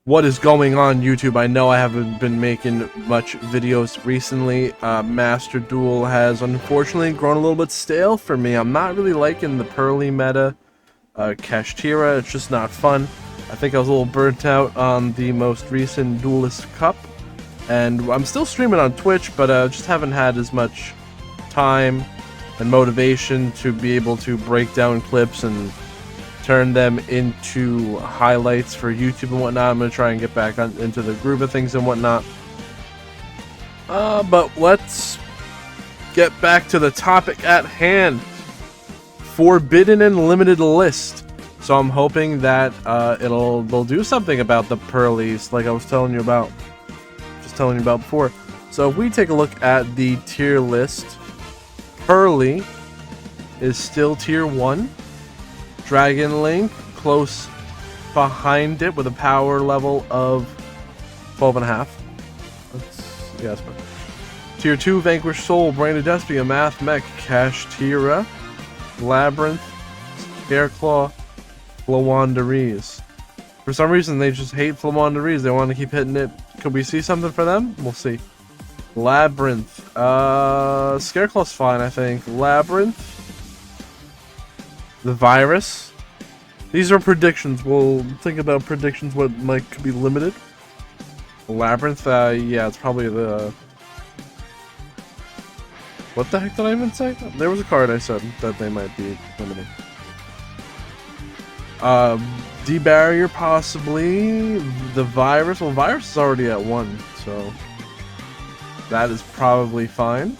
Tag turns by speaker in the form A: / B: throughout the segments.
A: What is going on, YouTube? I know I haven't been making much videos recently. Master Duel has unfortunately grown a little bit stale for me. I'm not really liking the Pearly meta. Kashtira, it's just not fun. I think I was a little burnt out on the most recent Duelist Cup. And I'm still streaming on Twitch, but just haven't had as much time and motivation to be able to break down clips and turn them into highlights for YouTube and whatnot. I'm going to try and get back into the groove of things and whatnot. But let's get back to the topic at hand. Forbidden and limited list. So I'm hoping that they'll do something about the Pearlies, like I was telling you about before. So if we take a look at the tier list, Pearly is still tier 1. Dragon Link close behind it with a power level of 12.5. That's fine. Tier 2, Vanquished Soul, Branded Despia, MAXX, Kashtira, Labyrinth, Scareclaw, Flawandereeze. For some reason, they just hate Flawandereeze. They want to keep hitting it. Could we see something for them? We'll see. Labyrinth. Scareclaw's fine, I think. Labyrinth. The Virus. These are predictions. We'll think about predictions. What could be limited. Labyrinth. Yeah, it's probably the. What the heck did I even say? There was a card I said that they might be limited. D-Barrier possibly. The Virus. Well, Virus is already at 1, so that is probably fine.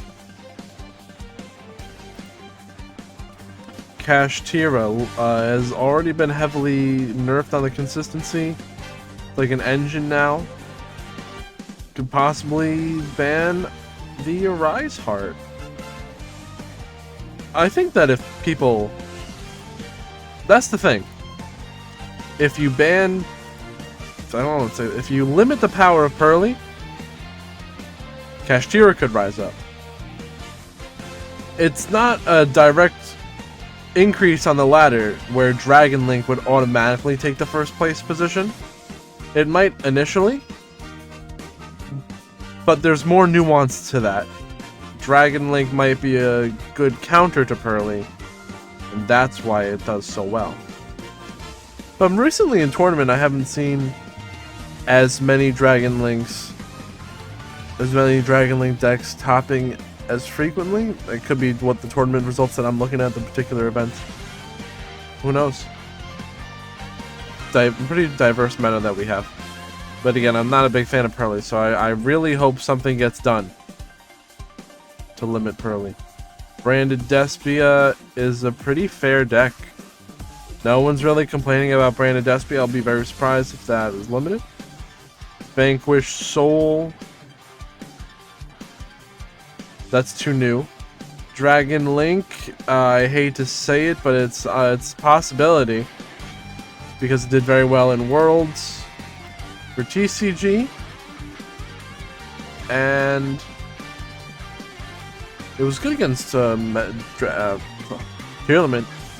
A: Kashtira has already been heavily nerfed on the consistency. It's like an engine now. Could possibly ban the Arise Heart. I think that if people... That's the thing. If you ban... I don't want to say... If you limit the power of Pearly, Kashtira could rise up. It's not a direct increase on the ladder where Dragon Link would automatically take the first place position. It might initially, but there's more nuance to that. Dragon Link might be a good counter to Pearly, and that's why it does so well. But recently in tournament, I haven't seen as many Dragon Link decks topping as frequently. It could be what the tournament results that I'm looking at the particular events. Who knows? Pretty diverse meta that we have. But again, I'm not a big fan of Pearly, so I really hope something gets done to limit Pearly. Branded Despia is a pretty fair deck. No one's really complaining about Branded Despia. I'll be very surprised if that is limited. Vanquished Soul. That's too new. Dragon Link, I hate to say it, but it's a possibility because it did very well in Worlds for TCG, and it was good against Tournament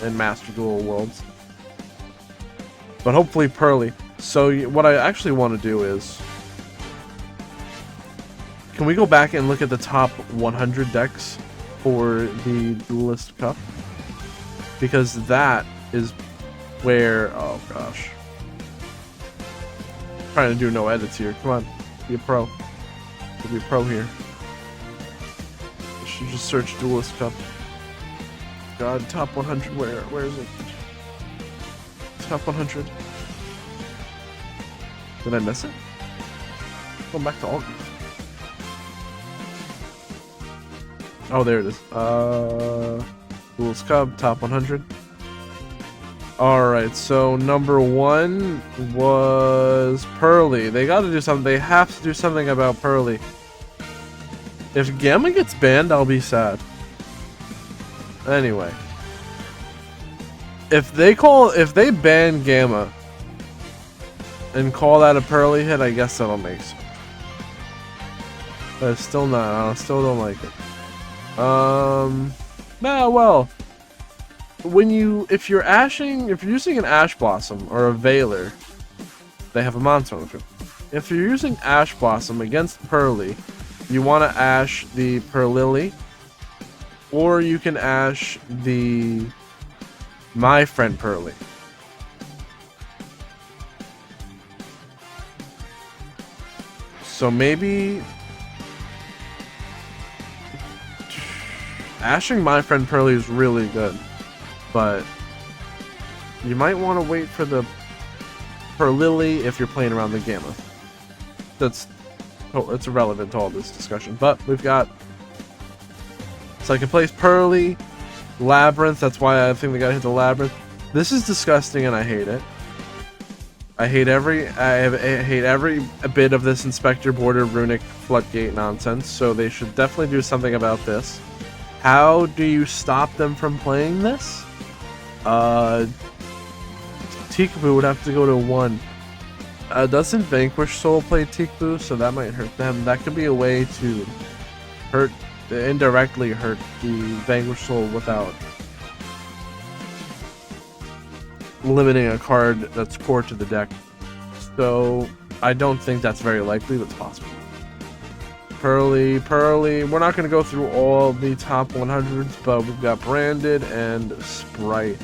A: and Master Duel Worlds. But hopefully Pearly. So what I actually want to do is, can we go back and look at the top 100 decks for the Duelist Cup? Because that is where... Oh, gosh. I'm trying to do no edits here. Come on. Be a pro. Be a pro here. I should just search Duelist Cup. God, top 100. Where is it? Top 100. Did I miss it? Go back to August. Oh, there it is. Duelist Cup, top 100. Alright, so number 1 was Pearly. They gotta do something. They have to do something about Pearly. If Gamma gets banned, I'll be sad. Anyway. If they ban Gamma and call that a Pearly hit, I guess that'll make sense. But it's still not. I still don't like it. Well, if you're using an Ash Blossom or a Veiler, they have a monster on the field. If you're using Ash Blossom against Pearly, you want to Ash the Purlily, or you can Ash the My Friend Pearly. So maybe ashing My Friend Pearly is really good, but you might want to wait for the Purlily if you're playing around the Gamma. It's irrelevant to all this discussion, but we've got, so I can place Pearly, Labyrinth. That's why I think they gotta hit the Labyrinth. This is disgusting and I hate it. I hate every bit of this Inspector Border Runic Floodgate nonsense, so they should definitely do something about this. How do you stop them from playing this? Tikaboo would have to go to 1. Doesn't Vanquish Soul play Tikaboo, so that might hurt them. That could be a way to indirectly hurt the Vanquish Soul without limiting a card that's core to the deck. So I don't think that's very likely, but it's possible. Pearly, we're not going to go through all the top 100s, but we've got Branded and Sprite.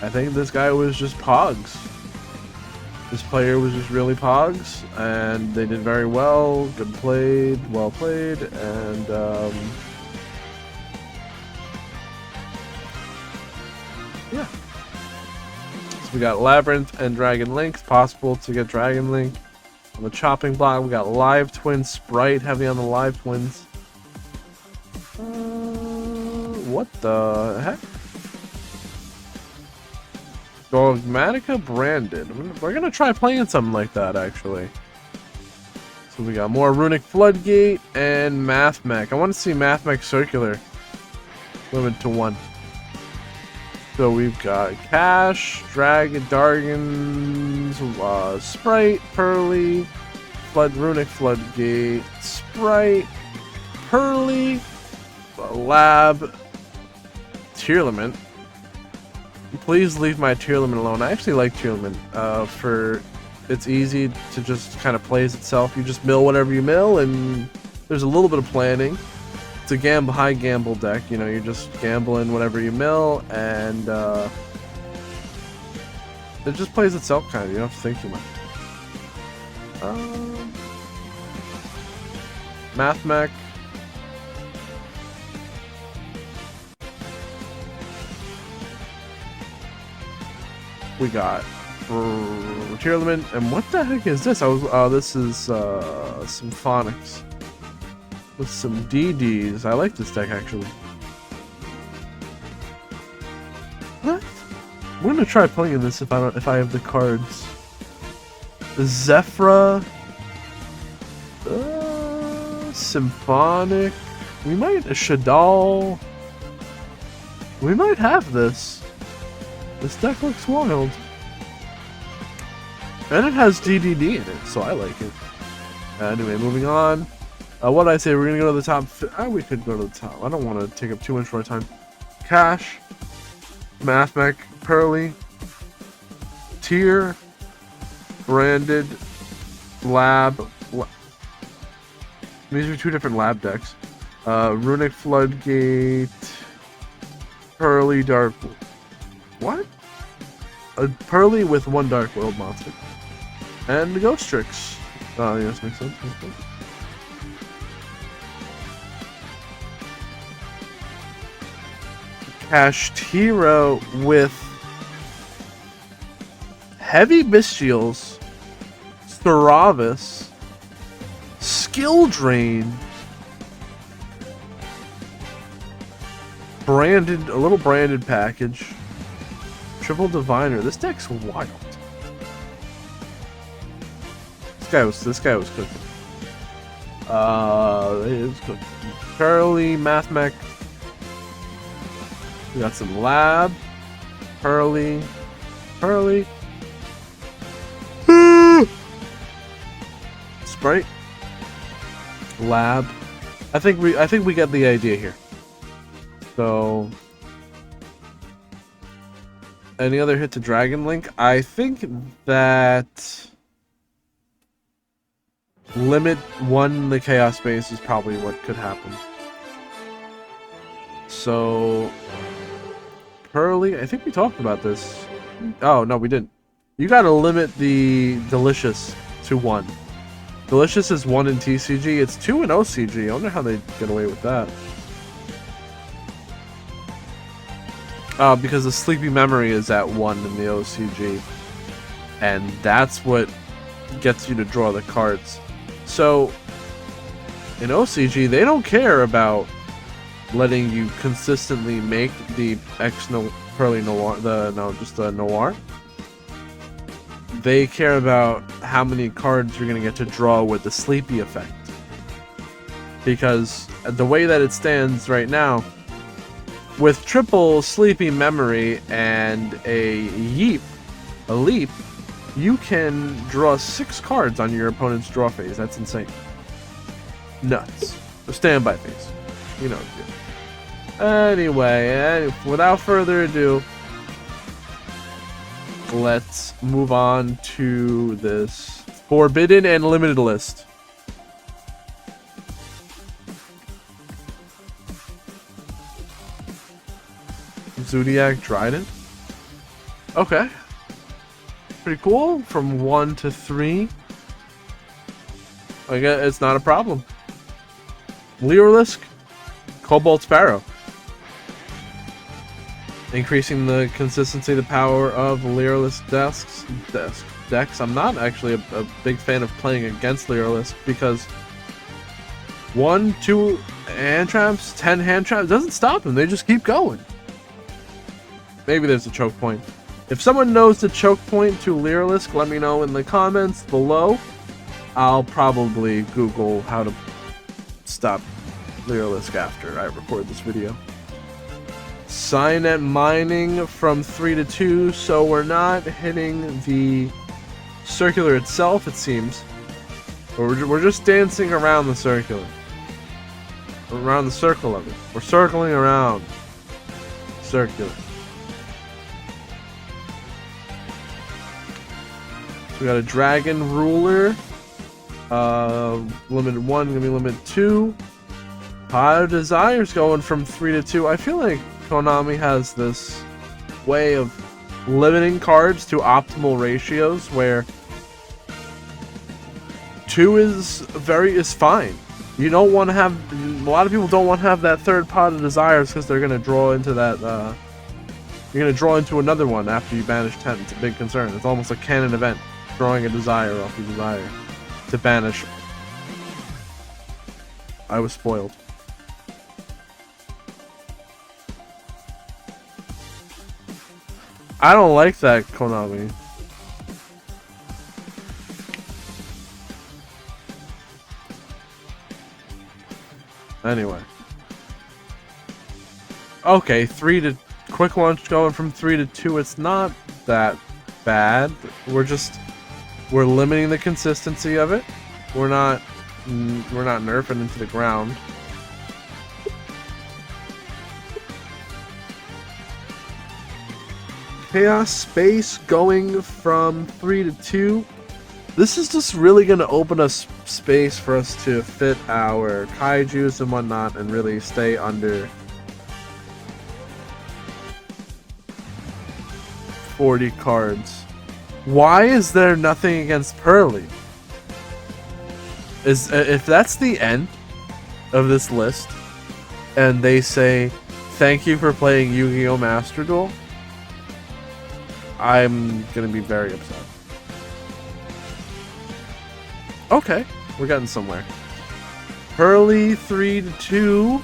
A: I think this guy was just Pogs. This player was just really Pogs, and they did very well. Good played, well played, and yeah. So we got Labyrinth and Dragon Link. It's possible to get Dragon Link. On the chopping block, we got Live Twin Sprite, heavy on the Live Twins. What the heck? Dogmatica Branded. We're gonna try playing something like that, actually. So we got more Runic Floodgate and MAXX. I want to see MAXX Circular. Limit to 1. So we've got Cash, Dragon, Dargans, Sprite, Pearly, Runic Floodgate, Sprite, Pearly, Lab, Tearlament. Please leave my Tearlament alone. I actually like Tearlament. It's easy to just kind of plays itself. You just mill whatever you mill, and there's a little bit of planning. It's a high gamble deck, you know, you're just gambling whatever you mill, and it just plays itself kind of, you don't have to think too much. MAXX. We got Tearlament, and what the heck is this? This is Symphonics. With some DDs. I like this deck, actually. What? We're gonna try playing this if I have the cards. The Zephyra. Symphonic. We might a Shadal. We might have this. This deck looks wild. And it has DDD in it, so I like it. Anyway, moving on. What did I say? We're gonna go to the top. We could go to the top. I don't want to take up too much of our time. Cash, MAXX, Pearly, Tier, Branded, Lab. These are 2 different Lab decks. Runic Floodgate, Pearly, Dark. What? A Pearly with 1 Dark World monster, and the Ghost Tricks. Yes, makes sense. Kashtira with Heavy Bestials, Theravis, Skill Drain, Branded, a little Branded package, Triple Diviner. This deck's wild. This guy was cooking. It was cooking. Pearly, MAXX. We got some Lab, Pearly, Sprite, Lab. I think we get the idea here. So, any other hit to Dragon Link? I think that limit 1 the chaos base is probably what could happen. So Pearly, I think we talked about this. Oh no, we didn't. You gotta limit the Delicious to 1. Delicious is 1 in TCG, it's 2 in OCG. I wonder how they get away with that. Because the Sleepy Memory is at 1 in the OCG. And that's what gets you to draw the cards. So, in OCG, they don't care about letting you consistently make the Pearly Noir, just the Noir. They care about how many cards you're going to get to draw with the Sleepy effect. Because the way that it stands right now, with triple Sleepy Memory and a Leap, you can draw 6 cards on your opponent's draw phase. That's insane. Nuts. The standby phase. You know what to do. Anyway, without further ado, let's move on to this Forbidden and Limited list. Zodiac Trident. Okay. Pretty cool. From 1 to 3. I guess it's not a problem. Leorisk, Cobalt Sparrow. Increasing the consistency, the power of Leorisk decks. I'm not actually a big fan of playing against Leorisk because 1, 2 hand traps, 10 hand traps doesn't stop them. They just keep going. Maybe there's a choke point. If someone knows the choke point to Leorisk, let me know in the comments below. I'll probably Google how to stop Leorisk after I record this video. Signet Mining from 3 to 2, so we're not hitting the circular itself, it seems. But we're just dancing around the circular. Around the circle of it. We're circling around. Circular. We got a Dragon Ruler, limited 1, gonna be limited 2. Pot of Desire's going from 3 to 2. I feel like Konami has this way of limiting cards to optimal ratios where 2 is fine. You don't want to have, a lot of people don't want to have that third Pot of Desires because they're gonna draw into that. You're gonna draw into another one after you banish 10. It's a big concern. It's almost a canon event. Drawing a Desire off the Desire to banish. I was spoiled. I don't like that, Konami. Anyway. Okay, quick launch going from 3 to 2. It's not that bad. We're limiting the consistency of it. We're not nerfing into the ground. Chaos Space going from 3 to 2. This is just really going to open us space for us to fit our kaijus and whatnot and really stay under 40 cards. Why is there nothing against Pearly? If that's the end of this list, and they say, thank you for playing Yu-Gi-Oh! Master Duel, I'm gonna be very upset. Okay, we're getting somewhere. Pearly 3 to 2.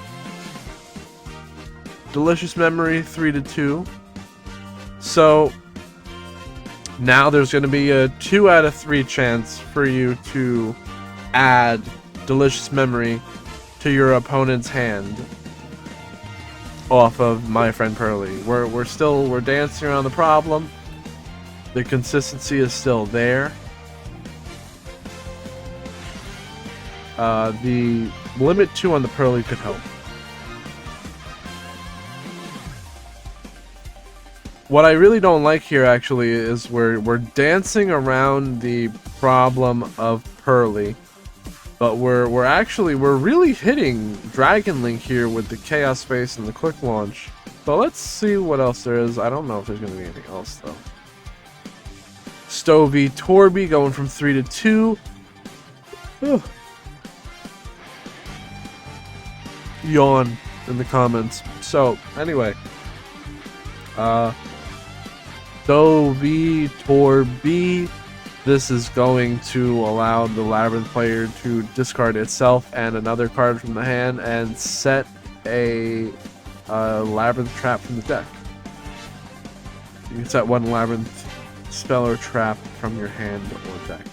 A: Delicious Memory 3 to 2. So now there's going to be a 2 out of 3 chance for you to add Delicious Memory to your opponent's hand off of My Friend Pearly. We're dancing around the problem. The consistency is still there. The limit 2 on the Pearly could help. What I really don't like here, actually, is we're dancing around the problem of Pearly But we're really hitting Dragon Link here with the Chaos Space and the Quick Launch. So let's see what else there is. I don't know if there's going to be anything else though. Stovey Torby going from 3 to 2. Ugh. Yawn in the comments. So anyway, Stovey Torby. This is going to allow the Labyrinth player to discard itself and another card from the hand and set a Labyrinth trap from the deck. You can set one Labyrinth spell or trap from your hand or deck.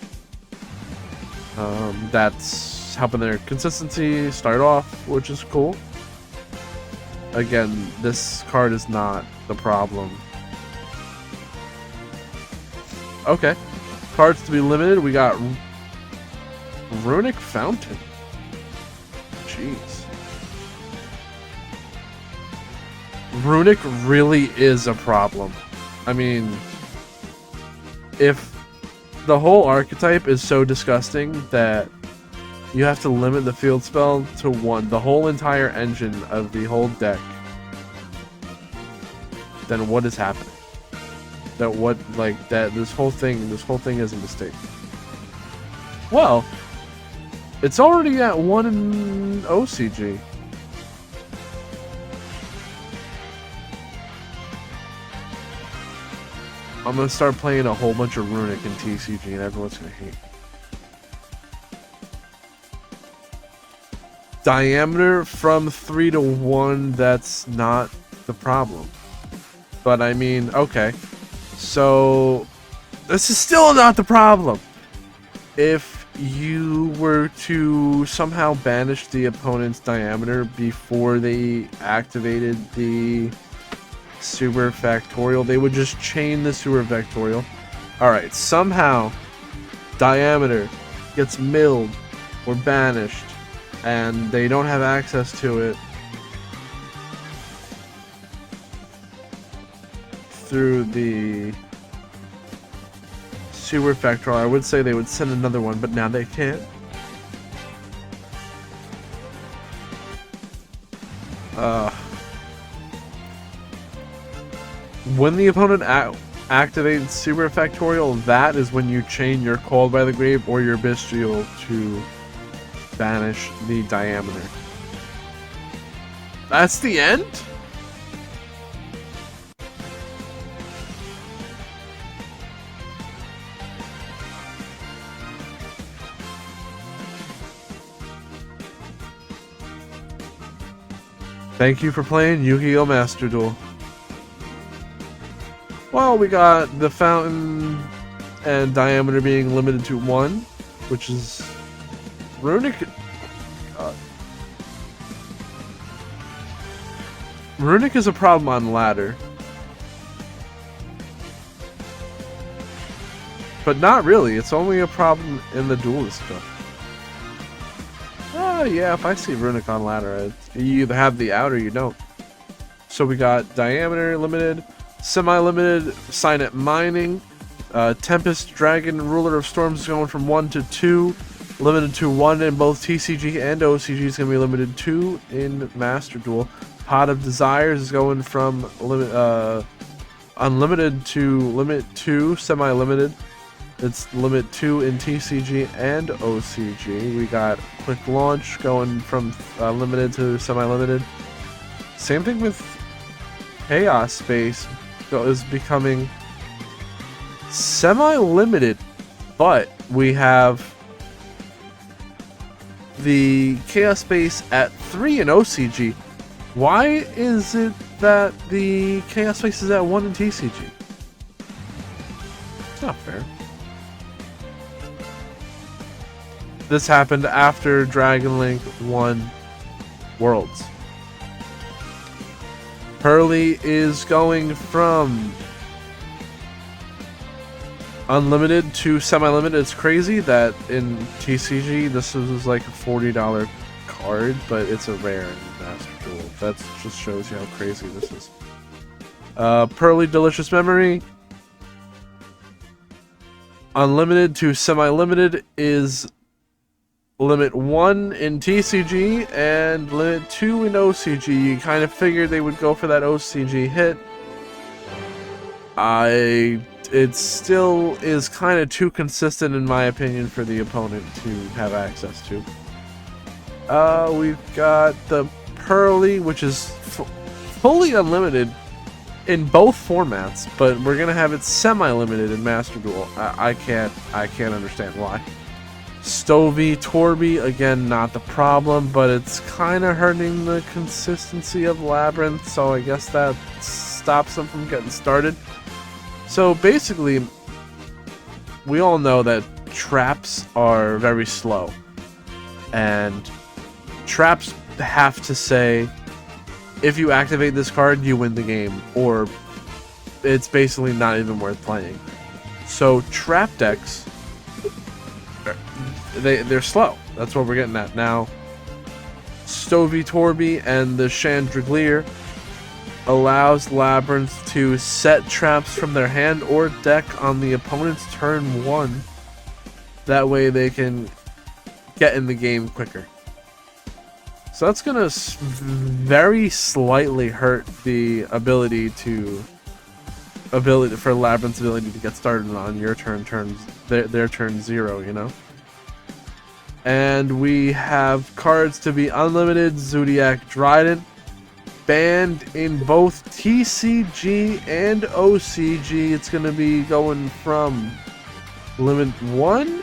A: That's helping their consistency start off, which is cool. Again, this card is not the problem. Okay. Cards to be limited. We got Runic Fountain. Jeez. Runic really is a problem. I mean, if the whole archetype is so disgusting that you have to limit the field spell to one, the whole entire engine of the whole deck, then what is happening? This whole thing is a mistake. Well, it's already at 1 in OCG. I'm gonna start playing a whole bunch of Runic in TCG and everyone's gonna hate me. Diameter from 3 to 1, that's not the problem. But I mean, okay. So, this is still not the problem. If you were to somehow banish the opponent's Diameter before they activated the Super Factorial, they would just chain the Super Factorial. Alright, somehow Diameter gets milled or banished and they don't have access to it through the Super Factorial. I would say they would send another one, but now they can't. When the opponent activates Super Factorial, that is when you chain your Called by the Grave or your Bestial to banish the Diameter. That's the end? Thank you for playing Yu-Gi-Oh! Master Duel. Well, we got the Fountain and Diameter being limited to 1, which is Runic. Runic is a problem on ladder. But not really, it's only a problem in the Duelist stuff. Yeah, if I see Runic on ladder, you either have the out or you don't. So we got Diameter limited, semi-limited, Signet Mining, Tempest Dragon, Ruler of Storms is going from 1 to 2, limited to 1 in both TCG and OCG is going to be limited 2 in Master Duel. Pot of Desires is going from unlimited to limit 2, semi-limited. It's limit 2 in TCG and OCG. We got Quick Launch going from limited to semi-limited. Same thing with Chaos Space is becoming semi-limited, but we have the Chaos Space at 3 in OCG. Why is it that the Chaos Space is at 1 in TCG? It's not fair. This happened after Dragon Link won Worlds. Pearly is going from unlimited to semi-limited. It's crazy that in TCG this is like a $40 card, but it's a rare in Master Duel. That just shows you how crazy this is. Pearly Delicious Memory, unlimited to semi-limited, is limit 1 in TCG and limit 2 in OCG. You kind of figured they would go for that OCG hit. It still is kind of too consistent in my opinion for the opponent to have access to. We've got the Pearly, which is fully unlimited in both formats, but we're gonna have it semi-limited in Master Duel. I can't understand why. Stovey Torby, again, not the problem, but it's kind of hurting the consistency of Labyrinth, so I guess that stops them from getting started. So basically, we all know that traps are very slow, and traps have to say, if you activate this card, you win the game, or it's basically not even worth playing. So trap decks, they're slow. That's what we're getting at now. Stovey Torby and the Chandelier allows Labyrinth to set traps from their hand or deck on the opponent's turn 1. That way they can get in the game quicker. So that's gonna very slightly hurt the ability for Labyrinth's ability to get started on your their turn 0, you know. And we have cards to be unlimited. Zodiac Dryden, banned in both TCG and OCG. It's going to be going from limit 1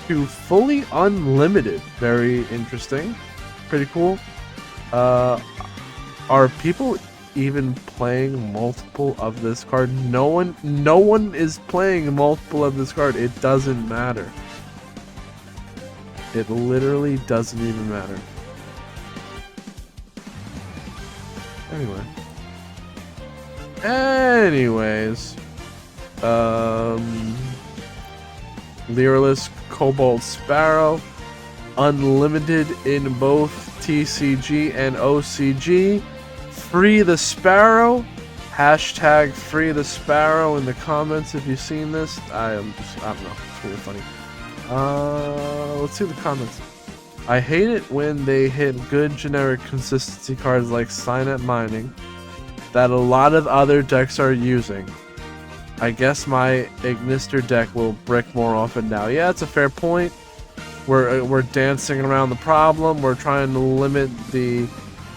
A: to fully unlimited. Very interesting. Pretty cool. Are people even playing multiple of this card? No one is playing multiple of this card. It doesn't matter. It literally doesn't even matter. Anyways, Leerless Cobalt Sparrow, unlimited in both TCG and OCG. Free the Sparrow. Hashtag free the Sparrow in the comments if you've seen this. I don't know. It's really funny. Let's see the comments. I hate it when they hit good generic consistency cards like Signet Mining that a lot of other decks are using. I guess my Ignister deck will brick more often now. Yeah, it's a fair point. We're dancing around the problem. We're trying to limit the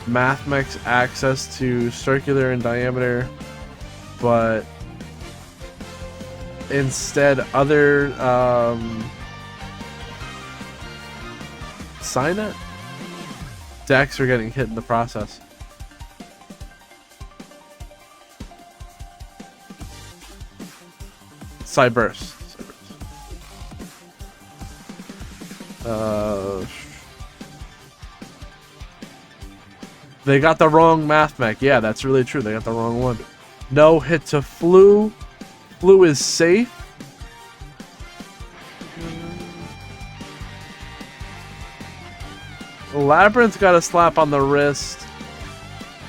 A: MAXX access to circular and diameter, but instead other Signet decks are getting hit in the process. Cyburst. They got the wrong MAXX. Yeah, that's really true. They got the wrong one. No hit to Flu. Flu is safe. Labyrinth got a slap on the wrist.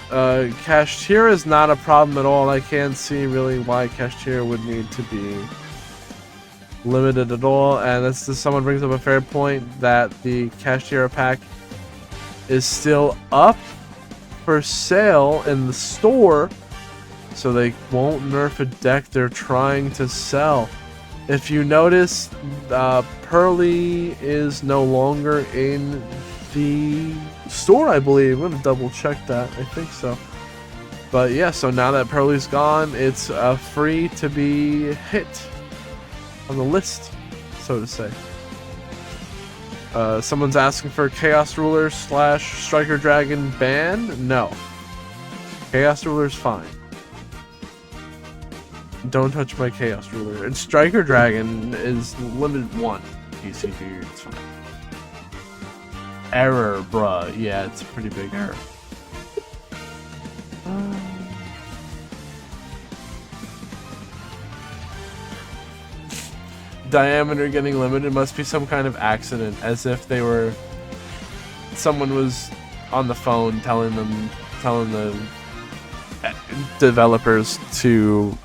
A: Cashier is not a problem at all. I can't see really why Cashier would need to be limited at all. And someone brings up a fair point that the Cashier pack is still up for sale in the store, so they won't nerf a deck they're trying to sell. If you notice, Pearly is no longer in the store, I believe. I'm gonna double check that. I think so. But yeah, so now that Pearly's gone, it's free to be hit on the list, so to say. Someone's asking for Chaos Ruler / Striker Dragon ban. No. Chaos Ruler's fine. Don't touch my Chaos Ruler. And Striker Dragon is limited 1 TCG. It's fine. Error, bruh. Yeah, it's a pretty big error. Diameter getting limited must be some kind of accident, as if someone was on the phone telling the developers to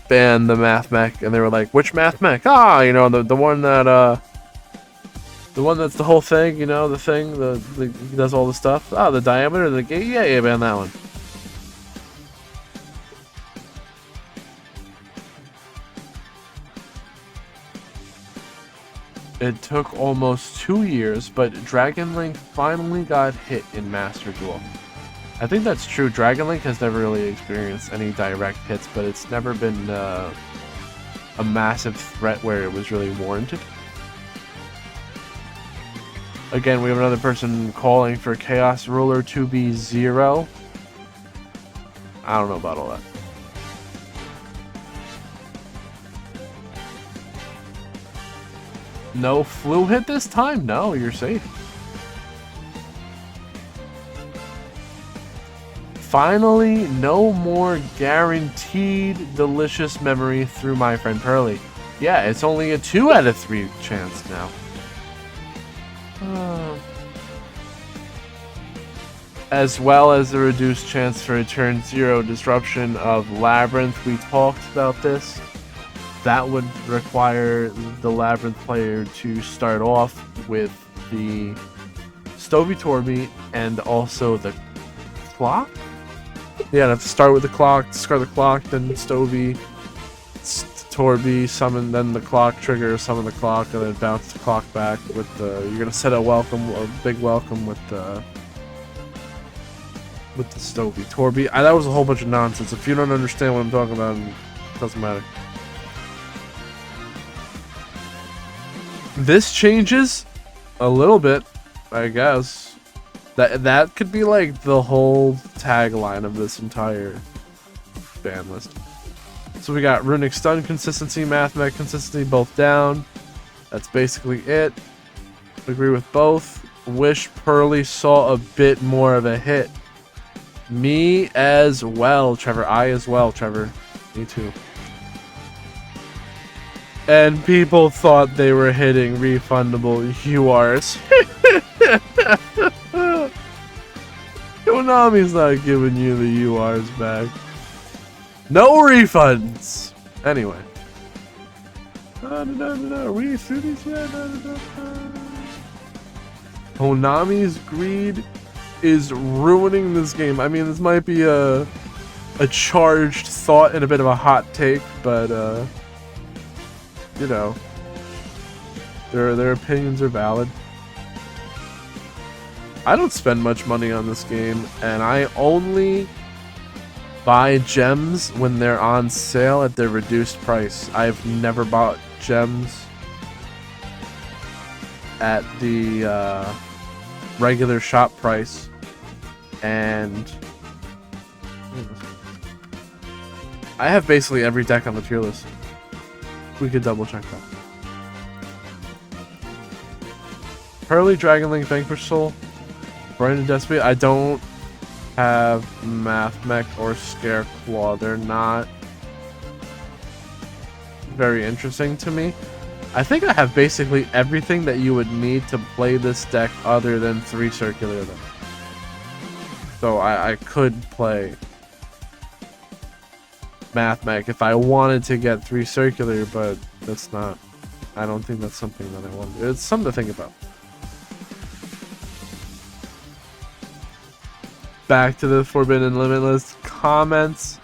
A: ban the MAXX, and they were like, which MAXX? Ah, you know, the one that The one that's the whole thing, you know, the thing, he does all the stuff. Oh, the diameter, the gate, yeah, man, that one. It took almost 2 years, but Dragon Link finally got hit in Master Duel. I think that's true. Dragon Link has never really experienced any direct hits, but it's never been a massive threat where it was really warranted. Again, we have another person calling for Chaos Ruler to be 0. I don't know about all that. No flu hit this time? No, you're safe. Finally, no more guaranteed delicious memory through my friend Pearly. Yeah, it's only a 2 out of 3 chance now. As well as the reduced chance for a turn 0 disruption of Labyrinth. We talked about this. That would require the Labyrinth player to start off with the Stovey Torby and also the clock? Yeah, I'd have to start with the clock, discard the clock, then Stovey, Torby, summon, then the clock trigger, summon the clock, and then bounce the clock back with the... You're gonna set a welcome, a big welcome with the Stovey Torby. That was a whole bunch of nonsense. If you don't understand what I'm talking about, it doesn't matter. This changes a little bit, I guess. That could be like the whole tagline of this entire ban list. So we got Runic Stun consistency, MAXX consistency, both down. That's basically it. Agree with both. Wish Pearly saw a bit more of a hit. Me as well, Trevor. I as well, Trevor. Me too. And people thought they were hitting refundable URs. Konami's not giving you the URs back. No refunds! Anyway. Are we through these yet? Konami's greed is ruining this game. I mean, this might be a charged thought and a bit of a hot take, but you know, their opinions are valid. I don't spend much money on this game, and I only buy gems when they're on sale at their reduced price. I've never bought gems at the regular shop price, and I have basically every deck on the tier list. We could double check that. Pearly, Dragon Link, Vanquish Soul, Brandon Despot. I don't have MAXX or Scareclaw. They're not very interesting to me. I think I have basically everything that you would need to play this deck other than 3 circular though. So I could play MAXX if I wanted to get 3 circular, but that's not... I don't think that's something that I want to do. It's something to think about. Back to the Forbidden Limitless comments.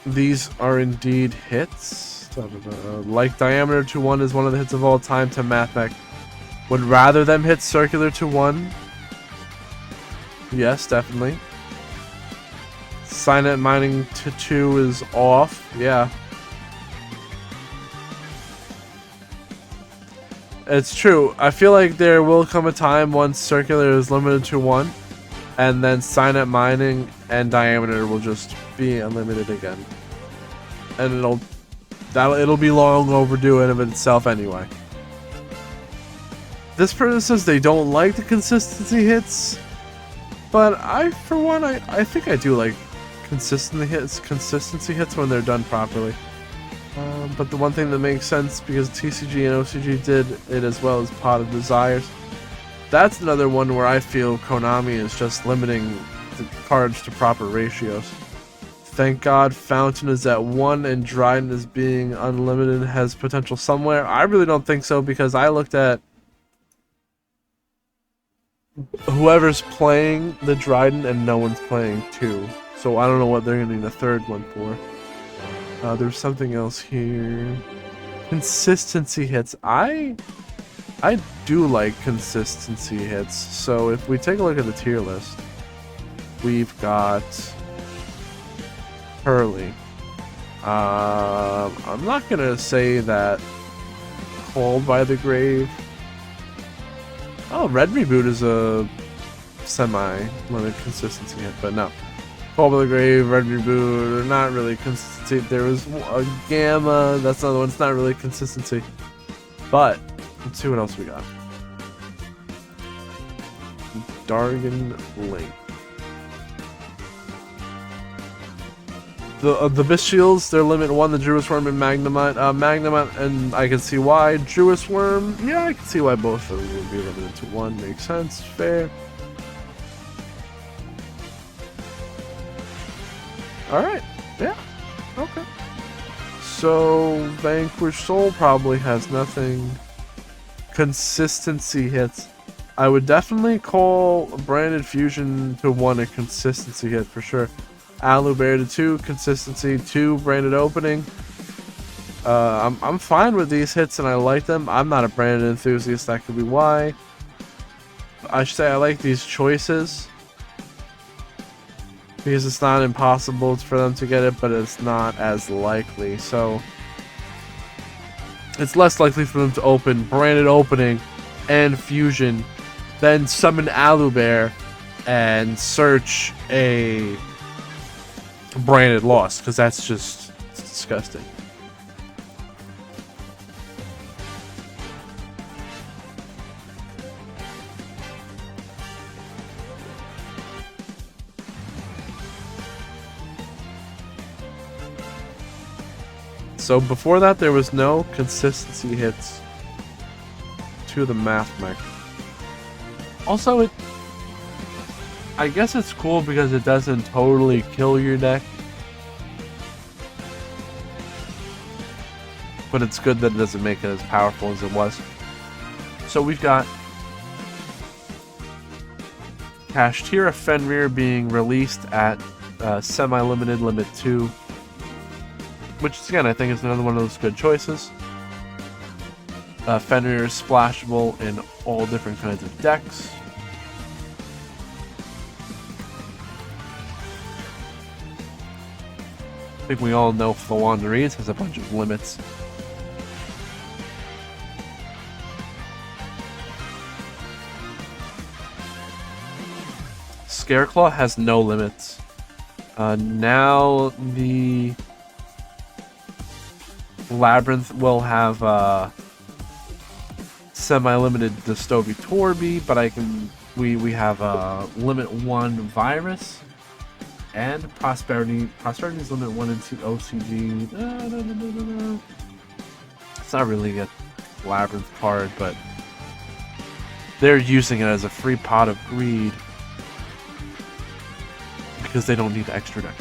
A: These are indeed hits. Like Diameter to 1 is one of the hits of all time to MAXX. Would rather them hit Circular to 1. Yes, definitely. Silent Mining to 2 is off. Yeah. It's true. I feel like there will come a time once Circular is limited to 1. And then Silent Mining and Diameter will just be unlimited again. And it'll be long overdue in of itself anyway. This person says they don't like the consistency hits. But for one, I think I do like consistency hits when they're done properly. But the one thing that makes sense, because TCG and OCG did it as well as Pot of Desires, that's another one where I feel Konami is just limiting the cards to proper ratios. Thank God Fountain is at 1 and Dryden is being unlimited has potential somewhere. I really don't think so because I looked at whoever's playing the Dryden and no one's playing 2. So I don't know what they're going to need a third one for. There's something else here. Consistency hits. I do like consistency hits. So if we take a look at the tier list, we've got Pearly. I'm not gonna say that Called by the Grave. Oh, Red Reboot is a semi-limited consistency hit, but no. Called by the Grave, Red Reboot are not really consistency. There was a Gamma, that's another one, it's not really consistency. But, let's see what else we got. Dargan Link. The Mist Shields, they're limit 1, the Druid's Worm and Magnemite. Magnemite, and I can see why. Druid's Worm, yeah, I can see why both of them would be limited to 1. Makes sense, fair. Alright, yeah, okay. So, Vanquished Soul probably has nothing. Consistency hits. I would definitely call Branded Fusion to 1 a consistency hit for sure. Alu Bear to 2, consistency, 2, branded opening. I'm fine with these hits and I like them. I'm not a branded enthusiast, that could be why. I should say I like these choices. Because it's not impossible for them to get it, but it's not as likely. So, it's less likely for them to open branded opening and fusion than summon Alu Bear and search a branded loss, because that's just disgusting. So before that, there was no consistency hits to the MAXX. Also, I guess it's cool because it doesn't totally kill your deck. But it's good that it doesn't make it as powerful as it was. So we've got Kashtira Fenrir being released at semi-limited, limit 2. Which, again, I think is another one of those good choices. Fenrir is splashable in all different kinds of decks. I think we all know Flawandereeze has a bunch of limits. Scareclaw has no limits. Now the Labyrinth will have semi-limited Distovi Torby, but we have limit 1 Virus and Prosperity. Prosperity is limit 1 and 2 OCG. No. It's not really a Labyrinth card, but they're using it as a free pot of greed because they don't need extra deck.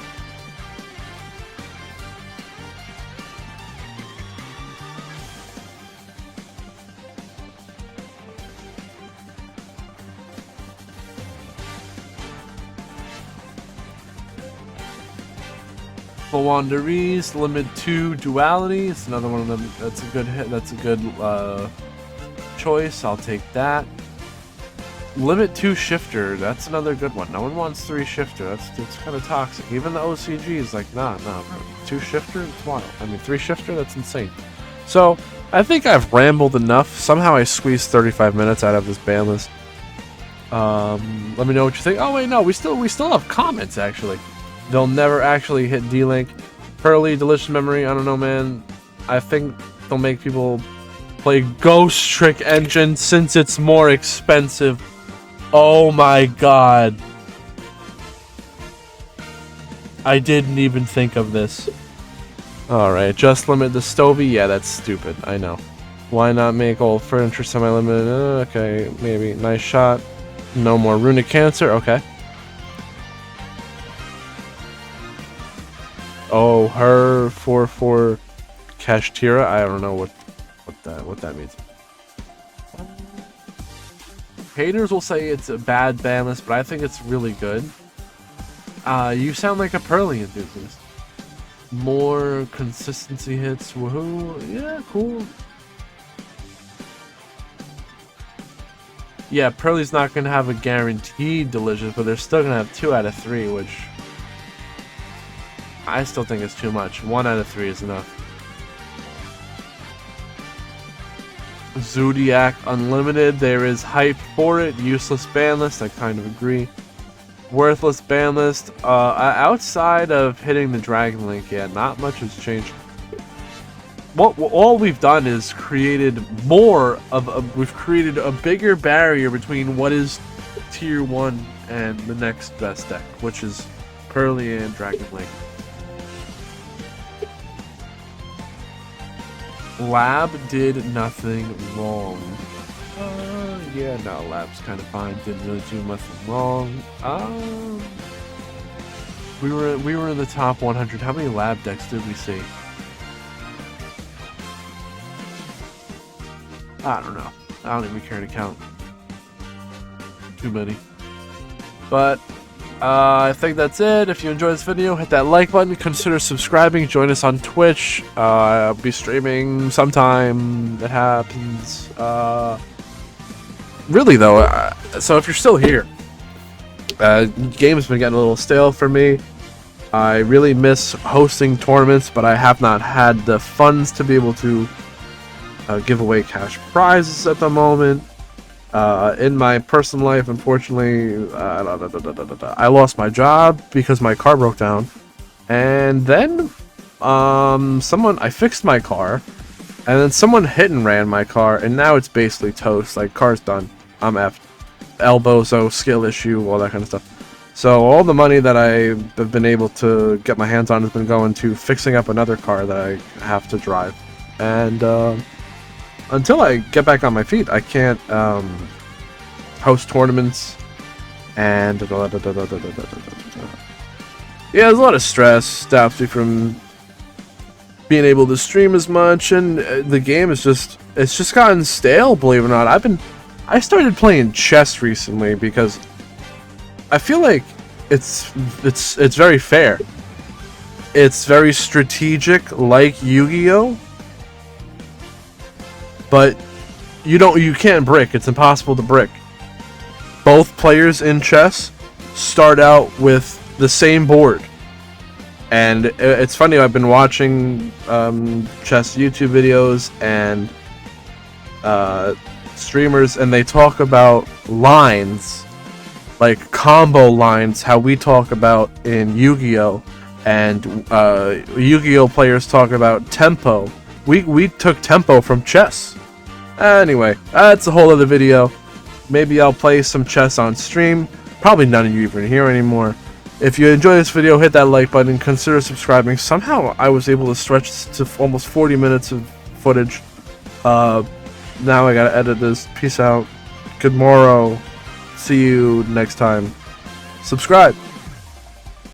A: Flawandereeze, limit 2 Duality. It's another one of them. That's a good hit. That's a good choice. I'll take that. Limit 2 Shifter. That's another good one. No one wants 3 Shifter. That's kind of toxic. Even the OCG is like, nah, bro. 2 Shifter? It's wild. I mean, 3 Shifter? That's insane. So, I think I've rambled enough. Somehow I squeezed 35 minutes out of this ban list. Let me know what you think. Oh, wait, no. We still have comments, actually. They'll never actually hit D-Link. Pearly, Delicious Memory, I don't know, man. I think they'll make people play Ghost Trick Engine since it's more expensive. Oh my god. I didn't even think of this. Alright, just limit the Stovey? Yeah, that's stupid, I know. Why not make old furniture semi-limited? Okay, maybe. Nice shot. No more Runic Cancer, okay. Oh, her 4/4 Kashtira. I don't know what that means. Haters will say it's a bad ban list, but I think it's really good. You sound like a Pearly enthusiast. More consistency hits, woohoo! Yeah, cool. Yeah, Pearly's not gonna have a guaranteed delicious, but they're still gonna have 2 out of 3, which I still think is too much. 1 out of 3 is enough. Zodiac Unlimited, there is hype for it. Useless ban list, I kind of agree. Worthless ban list, outside of hitting the Dragon Link, yeah, not much has changed. All we've done is created we've created a bigger barrier between what is tier 1 and the next best deck, which is Pearly and Dragon Link. Lab did nothing wrong. Yeah, no, Lab's kind of fine. Didn't really do nothing wrong. We were in the top 100. How many Lab decks did we see? I don't know. I don't even care to count. Too many. But I think that's it. If you enjoyed this video, hit that like button. Consider subscribing. Join us on Twitch. I'll be streaming sometime. It happens. Really though, so if you're still here, game has been getting a little stale for me. I really miss hosting tournaments, but I have not had the funds to be able to give away cash prizes at the moment. In my personal life, unfortunately, I lost my job because my car broke down, and then I fixed my car, and then someone hit and ran my car, and now it's basically toast. Like, car's done. I'm effed. Elbozo, skill issue, all that kind of stuff. So all the money that I have been able to get my hands on has been going to fixing up another car that I have to drive. And until I get back on my feet, I can't host tournaments. And yeah, there's a lot of stress. Stops me from being able to stream as much, and the game is it's just gotten stale, believe it or not. I started playing chess recently because I feel like it's very fair. It's very strategic, like Yu-Gi-Oh, but you can't brick. It's impossible to brick. Both players in chess start out with the same board. And it's funny, I've been watching chess YouTube videos and streamers, and they talk about lines, like combo lines, how we talk about in Yu-Gi-Oh, and Yu-Gi-Oh players talk about tempo. We took tempo from chess. Anyway, that's a whole other video. Maybe I'll play some chess on stream. Probably none of you even here anymore. If you enjoyed this video, hit that like button. Consider subscribing. Somehow I was able to stretch to almost 40 minutes of footage. Now I gotta edit this. Peace out. Good morrow. See you next time. Subscribe.